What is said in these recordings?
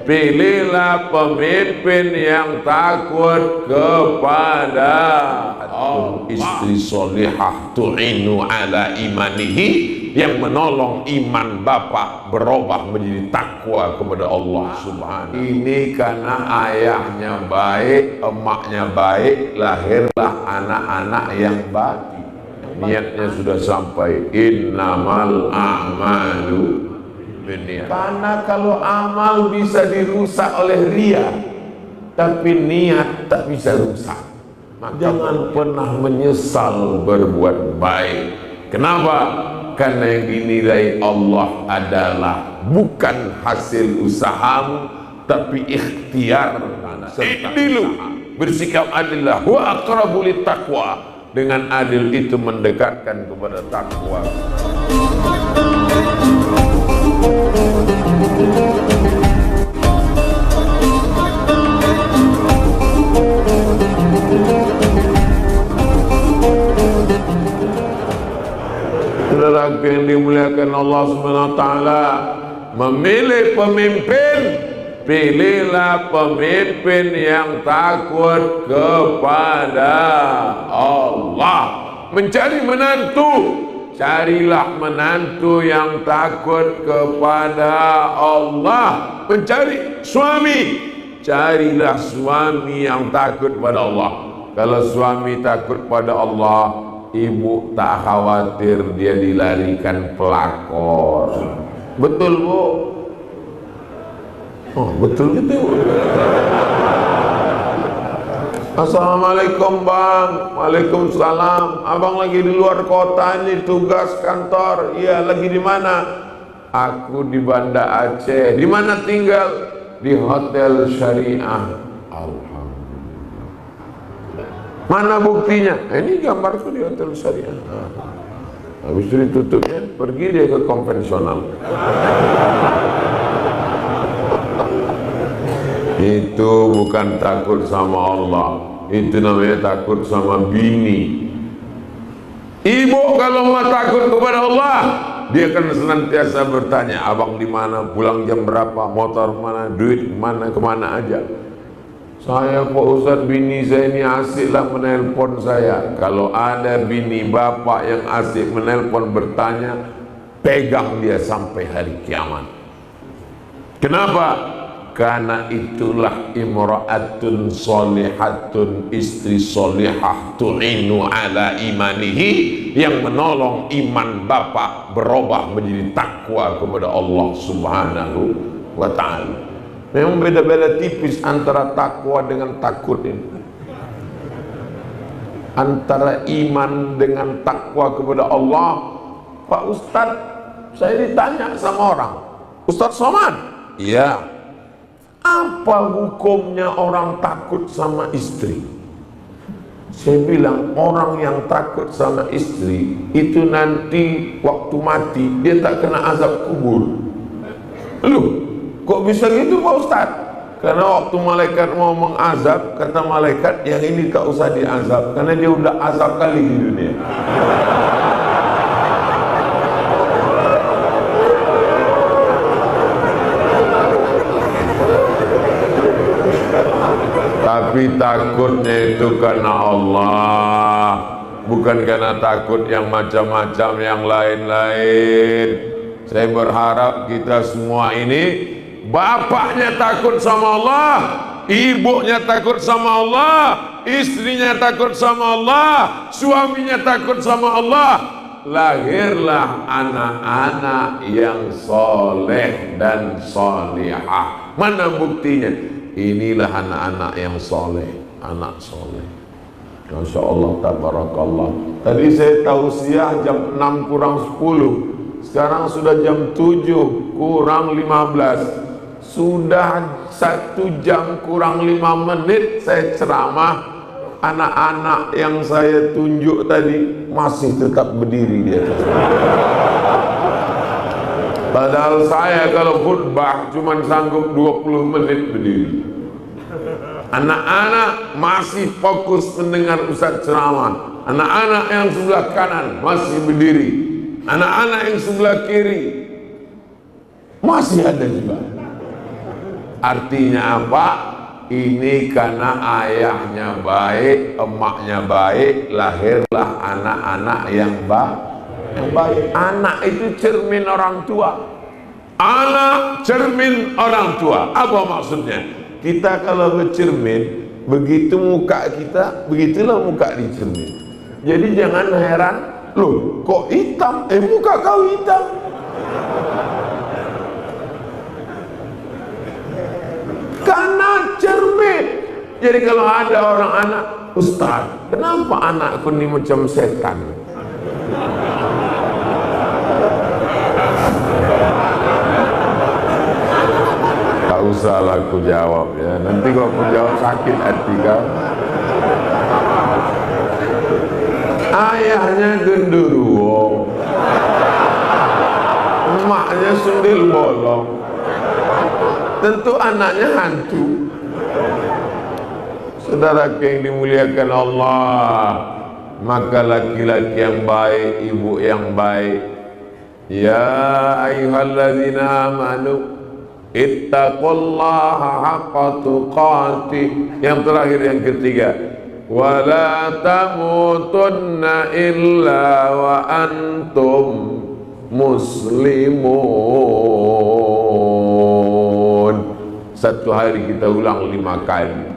pilihlah pemimpin yang takut kepada istri solihah tu'inu ala imanihi, yang menolong iman bapak berubah menjadi takwa kepada Allah Subhanahu. Ini karena ayahnya baik, emaknya baik, lahirlah anak-anak yang baik. Niatnya sudah sampai, innamal a'malu binniyat. Karena kalau amal bisa dirusak oleh ria, tapi niat tak bisa rusak. Maka jangan pernah menyesal berbuat baik. Kenapa? Karena yang dinilai Allah adalah bukan hasil usahamu, tapi ikhtiar serta usaha. Bersikap adillah, wa aqrabu lit taqwa. Dengan adil itu mendekatkan kepada takwa. Saudara yang dimuliakan Allah Subhanahu wa taala, memilih pemimpin, pilihlah pemimpin yang takut kepada Allah. Mencari menantu, carilah menantu yang takut kepada Allah. Mencari suami, carilah suami yang takut pada Allah. Kalau suami takut pada Allah, ibu tak khawatir dia dilarikan pelakor. Betul bu? Oh betul gitu. Assalamualaikum bang. Waalaikumsalam. Abang lagi di luar kota ini, tugas kantor. Iya, lagi di mana? Aku di Banda Aceh. Di mana tinggal? Di Hotel Syariah. Alhamdulillah. Mana buktinya? Ini gambarku di Hotel Syariah. Habis itu ditutupnya, pergi dia ke konvensional. Itu bukan takut sama Allah, itu namanya takut sama bini. Ibu kalau mau takut kepada Allah, dia akan senantiasa bertanya, abang di mana, pulang jam berapa, motor mana, duit mana, kemana aja. Saya Pak Ustadz, bini saya ini asiklah menelpon saya. Kalau ada bini bapak yang asik menelpon bertanya, pegang dia sampai hari kiamat. Kenapa? Karena itulah imra'atun solihatun, istri solihah tu'inu ala imanihi, yang menolong iman bapak berubah menjadi takwa kepada Allah Subhanahu wa ta'ala. Memang beda-beda tipis antara takwa dengan takut ini. Antara iman dengan takwa kepada Allah. Pak Ustadz, saya ditanya sama orang, Ustadz Somad, iya, apa hukumnya orang takut sama istri? Saya bilang, orang yang takut sama istri itu nanti waktu mati dia tak kena azab kubur. Loh, kok bisa gitu Pak Ustadz? Karena waktu malaikat mau mengazab, kata malaikat, yang ini tak usah diazab, karena dia udah azab kali di dunia. Tapi takutnya itu karena Allah, bukan karena takut yang macam-macam yang lain-lain. Saya berharap kita semua ini, bapaknya takut sama Allah, ibunya takut sama Allah, istrinya takut sama Allah, suaminya takut sama Allah. Lahirlah anak-anak yang soleh dan solihah. Mana buktinya? Inilah anak-anak yang soleh, anak soleh. Masya Allah, tabarakallah. Tadi saya tausiah jam 6 kurang 10, sekarang sudah jam 7 kurang 15. Sudah 1 jam kurang 5 menit saya ceramah. Anak-anak yang saya tunjuk tadi masih tetap berdiri di atas. Padahal saya kalau khutbah cuma sanggup 20 menit berdiri. Anak-anak masih fokus mendengar ustaz ceramah. Anak-anak yang sebelah kanan masih berdiri. Anak-anak yang sebelah kiri masih ada juga. Artinya apa? Ini karena ayahnya baik, emaknya baik, lahirlah anak-anak yang baik. Anak itu cermin orang tua. Anak cermin orang tua. Apa maksudnya? Kita kalau bercermin, begitu muka kita, begitulah muka di cermin. Jadi jangan heran, loh kok hitam? Muka kau hitam. Karena cermin. Jadi kalau ada orang anak, Ustaz, kenapa anakku ini macam setan? Tak usahlah aku jawab ya. Nanti kalau aku jawab sakit hati kau. Ayahnya genderuwo, emaknya sundel bolong. Tentu anaknya hantu. Saudara yang dimuliakan Allah, maka laki-laki yang baik, ibu yang baik. Ya ayyuhalladzina amanu ittaqullaha haqqa tuqatih. Yang terakhir, yang ketiga, wala tamutunna illa wa antum muslimun. Satu hari kita ulang 5 kali.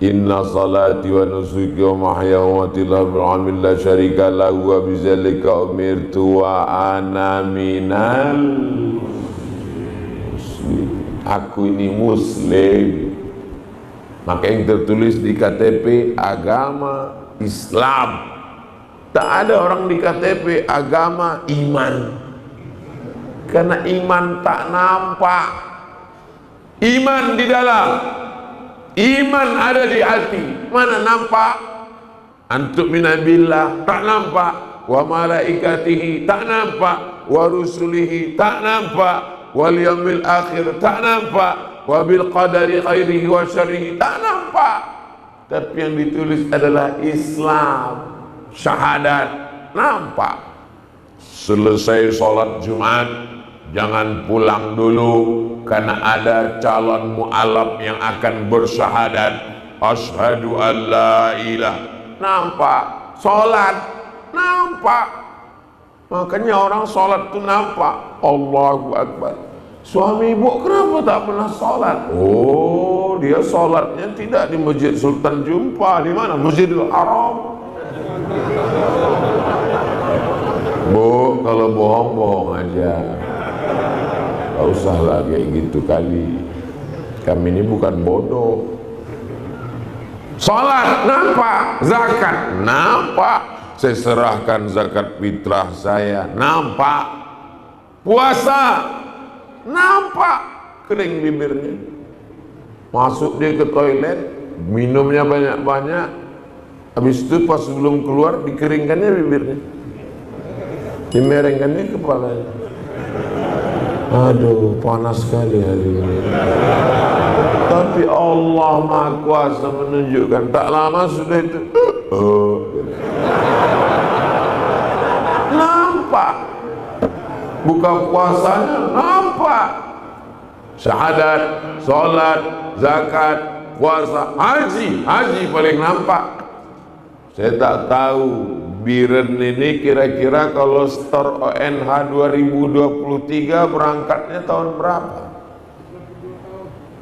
Inna salati wa nusuki wa mahya wa mamati lillahi la syarika lahu wa bidzalika umirtu wa ana minal muslim. Aku ini muslim. Maka yang tertulis di KTP agama Islam. Tak ada orang di KTP agama iman. Karena iman tak nampak. Iman di dalam, iman ada di hati. Mana nampak? Antum minabillah, tak nampak. Wa malaikatihi, tak nampak. Wa rusulihi, tak nampak. Wal yaumil akhir, tak nampak. Wa bil qadari khairihi wa syarrihi, tak nampak. Tapi yang ditulis adalah Islam, syahadat, nampak. Selesai sholat Jumat, jangan pulang dulu, karena ada calon mu'alaf yang akan bersyahadat asyhadu an la ilaha. Nampak. Sholat nampak. Makanya orang sholat itu nampak. Allahu Akbar. Suami ibu kenapa tak pernah sholat? Oh, dia sholatnya tidak di Masjid Sultan Jumpa. Di mana? Masjidil Haram. Bu, kalau bohong, bohong aja. Tak usahlah kayak gitu kali. Kami ini bukan bodoh. Salat nampak, zakat nampak. Saya serahkan zakat fitrah saya, nampak. Puasa nampak, kering bibirnya. Masuk dia ke toilet, minumnya banyak-banyak. Habis itu pas sebelum keluar dikeringkannya bibirnya, dimerengkannya kepalanya. Aduh, panas sekali hari ini. Tapi Allah Maha Kuasa menunjukkan, tak lama sudah itu nampak. Buka puasanya nampak. Syahadat, sholat, zakat, puasa, haji paling nampak. Saya tak tahu Biren ini kira-kira kalau store ONH 2023 berangkatnya tahun berapa?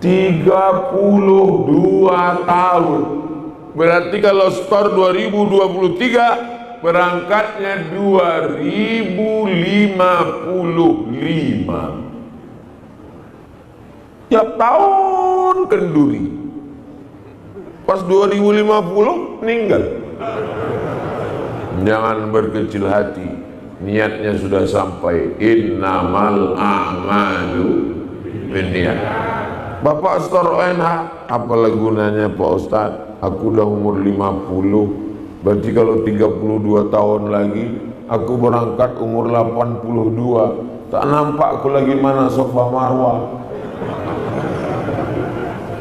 32 tahun. Berarti kalau store 2023 berangkatnya 2055. Tiap tahun kenduri. Pas 2050 meninggal. Jangan berkecil hati, niatnya sudah sampai. Innamal a'malu binniyat. Bapak store ONH, apalah gunanya Pak Ustaz? Aku udah umur 50, berarti kalau 32 tahun lagi aku berangkat umur 82. Tak nampak aku lagi mana Safa Marwah.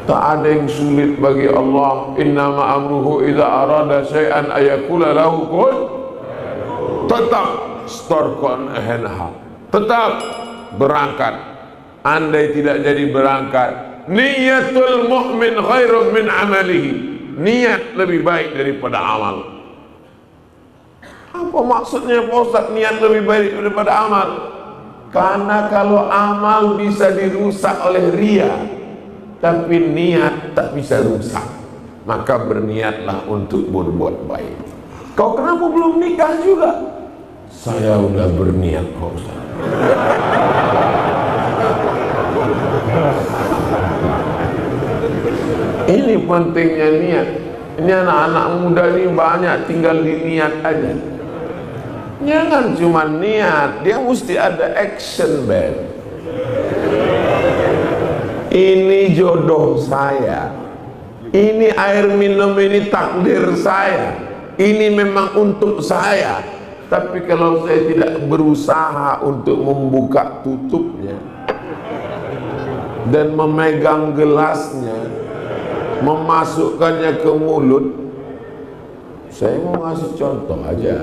Tak ada yang sulit bagi Allah. Innama amruhu idza arada syai'an ayaqula lahu kun. Tetap store ONH, tetap berangkat. andai tidak jadi berangkat. Niyatul mu'min khairun min amalihi. Niat lebih baik daripada amal. Apa maksudnya Pak Ustaz niat lebih baik daripada amal? Karena kalau amal bisa dirusak oleh ria, tapi niat tak bisa rusak. Maka berniatlah untuk berbuat baik. Kau kenapa belum nikah juga? Saya udah berniat Pak Ustaz. Ini pentingnya niat. Ini anak-anak muda ini banyak tinggal di niat aja. Jangan cuma niat, dia mesti ada action, Ben. Ini jodoh saya. Ini air minum ini takdir saya. Ini memang untuk saya. Tapi kalau saya tidak berusaha untuk membuka tutupnya dan memegang gelasnya, memasukkannya ke mulut, saya mau ngasih contoh aja.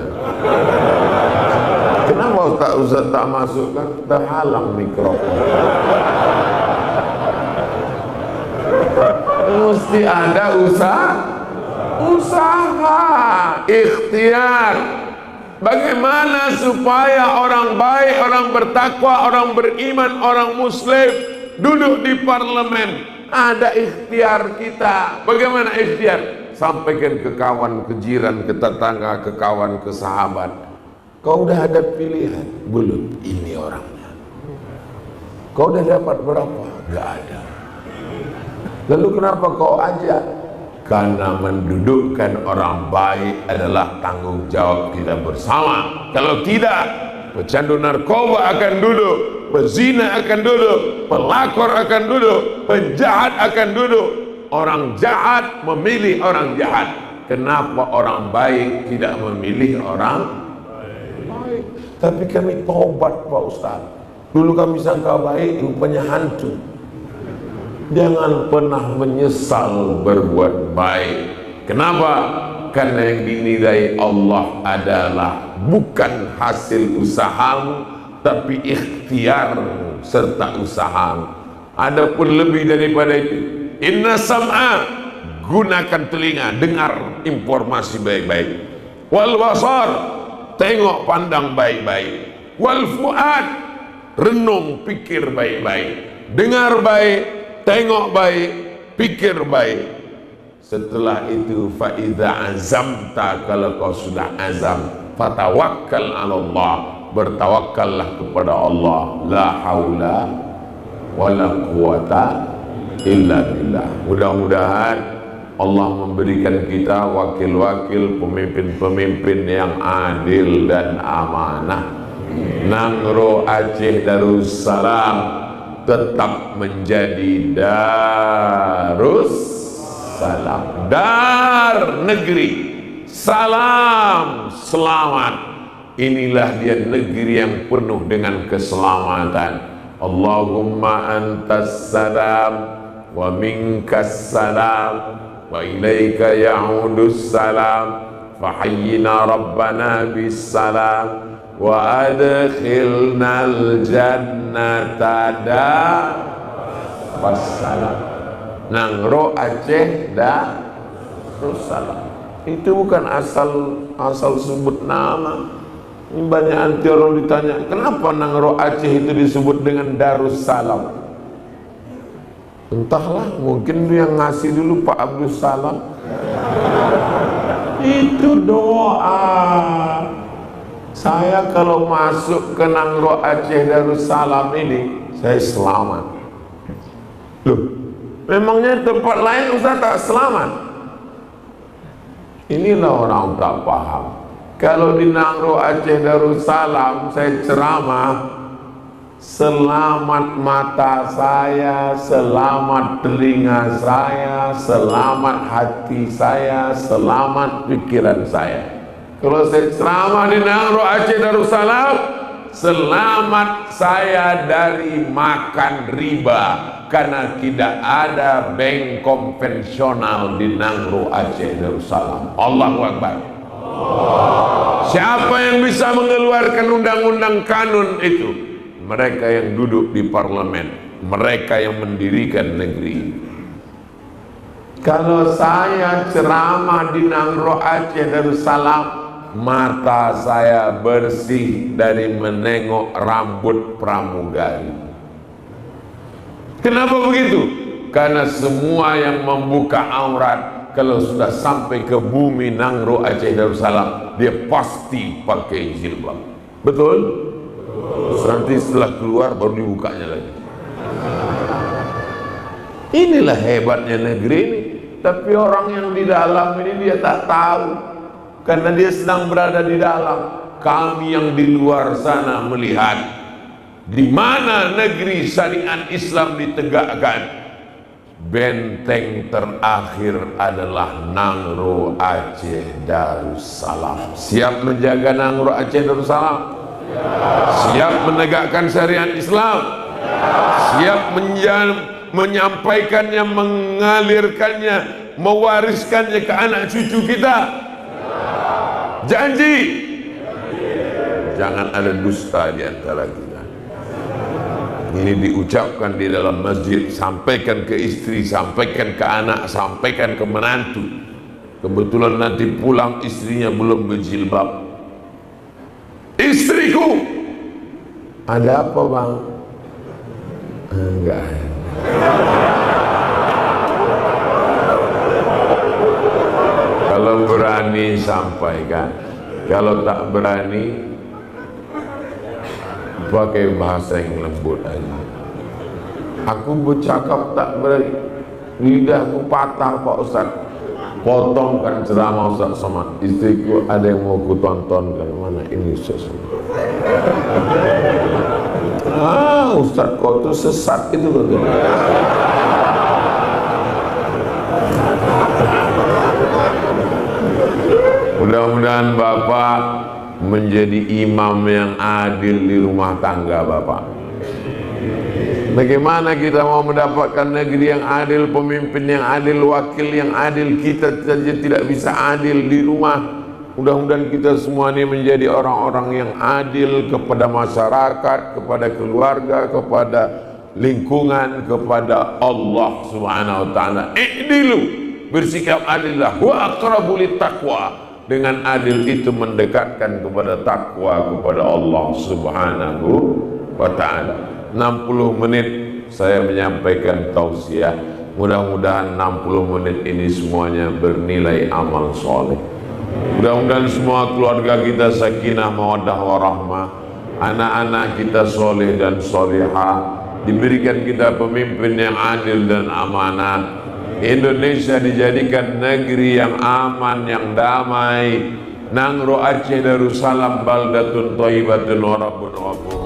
Kenapa Ustaz tak masukkan? Terhalang mikrofon. Mesti ada usaha, ikhtiar. Bagaimana supaya orang baik, orang bertakwa, orang beriman, orang muslim duduk di parlemen? Ada ikhtiar kita. Bagaimana ikhtiar? Sampaikan ke kawan, ke jiran, ke tetangga, ke kawan, ke sahabat. Kau udah ada pilihan? Belum. Ini orangnya. Kau udah dapat berapa? Gak ada. Lalu kenapa kau ajak? Karena mendudukkan orang baik adalah tanggung jawab kita bersama. Kalau tidak, pecandu narkoba akan duduk, pezina akan duduk, pelakor akan duduk, penjahat akan duduk. Orang jahat memilih orang jahat. Kenapa orang baik tidak memilih orang baik? Tapi kami taubat Pak Ustaz. Dulu kami sangka baik, rupanya hantu. Jangan pernah menyesal berbuat baik. Kenapa? Karena yang dinilai Allah adalah bukan hasil usahamu, tapi ikhtiarmu serta usahamu. Adapun lebih daripada itu, inna sam'a, gunakan telinga, dengar informasi baik-baik. Wal basar, tengok pandang baik-baik. Wal fuad, renung pikir baik-baik. Dengar baik, tengok baik, pikir baik. Setelah itu fa'idha azamta, kalau kau sudah azam, fatawakkal 'ala Allah, bertawakkallah kepada Allah. La haula wala quwata illa billah. Mudah-mudahan Allah memberikan kita wakil-wakil, pemimpin-pemimpin yang adil dan amanah. Nangro Aceh Darussalam tetap menjadi Darussalam, dar negeri, salam selamat. Inilah dia negeri yang penuh dengan keselamatan. Allahumma antas salam wa minkas salam wa ilaika ya'udus salam fahayyina rabbana bis salam wa adkhilnal jannata wassalam. Nangro Aceh Darussalam itu bukan asal sebut nama. Ini banyak nanti orang ditanya, kenapa Nangro Aceh itu disebut dengan Darussalam? Entahlah, mungkin itu yang ngasih dulu Pak Abdul Salam. Itu doa. Saya kalau masuk ke Nangro Aceh Darussalam ini, saya selamat. Loh, memangnya tempat lain Ustaz tak selamat? Inilah orang tak paham. Kalau di Nangro Aceh Darussalam saya ceramah, selamat mata saya, selamat telinga saya, selamat hati saya, selamat pikiran saya. Kalau saya ceramah di Nangro Aceh Darussalam, selamat saya dari makan riba, karena tidak ada bank konvensional di Nangro Aceh Darussalam. Allahu Akbar. Siapa yang bisa mengeluarkan undang-undang kanun itu? Mereka yang duduk di parlemen. mereka yang mendirikan negeri ini. Kalau saya ceramah di Nangro Aceh Darussalam, mata saya bersih dari menengok rambut pramugari. Kenapa begitu? Karena semua yang membuka aurat kalau sudah sampai ke bumi Nangro Aceh Darussalam, dia pasti pakai jilbab. Betul? Nanti setelah keluar baru dibukanya lagi. Inilah hebatnya negeri ini. Tapi orang yang di dalam ini dia tak tahu, karena dia sedang berada di dalam. Kami yang di luar sana melihat di mana negeri syariat Islam ditegakkan. Benteng terakhir adalah Nangro Aceh Darussalam. Siap menjaga Nangro Aceh Darussalam? Siap menegakkan syariat Islam? Siap menyampaikannya, mengalirkannya, mewariskannya ke anak cucu kita? Janji. Jangan ada dusta di antara kita. Ini diucapkan di dalam masjid, sampaikan ke istri, sampaikan ke anak, sampaikan ke menantu. Kebetulan nanti pulang istrinya belum berjilbab. Istriku, ada apa bang? Enggak. Kalau berani sampaikan, kalau tak berani pakai bahasa yang lembut aja. Aku bercakap tak berani, lidahku patah Pak Ustaz. Potongkan ceramah Ustaz Somad. Istriku, ada yang mau ku tontonkan. Mana ini Ustaz Somad? Ustaz kau tuh sesat itu loh. Mudah-mudahan Bapak menjadi imam yang adil di rumah tangga Bapak. Bagaimana kita mau mendapatkan negeri yang adil, pemimpin yang adil, wakil yang adil? Kita saja tidak bisa adil di rumah. Mudah-mudahan kita semua ini menjadi orang-orang yang adil kepada masyarakat, kepada keluarga, kepada lingkungan, kepada Allah Subhanahu wa taala. I'dilu, bersikap adillah, wa aqrabu littaqwa. Dengan adil itu mendekatkan kepada takwa kepada Allah Subhanahu wa taala. 60 menit saya menyampaikan tausiah. Mudah-mudahan 60 menit ini semuanya bernilai amal soleh. Mudah-mudahan semua keluarga kita sakinah mawaddah warahmah, anak-anak kita soleh dan solehah, diberikan kita pemimpin yang adil dan amanah. Indonesia dijadikan negeri yang aman, yang damai. Nangro Aceh Darussalam baldatun thayyibatun wa rabbun ghafur.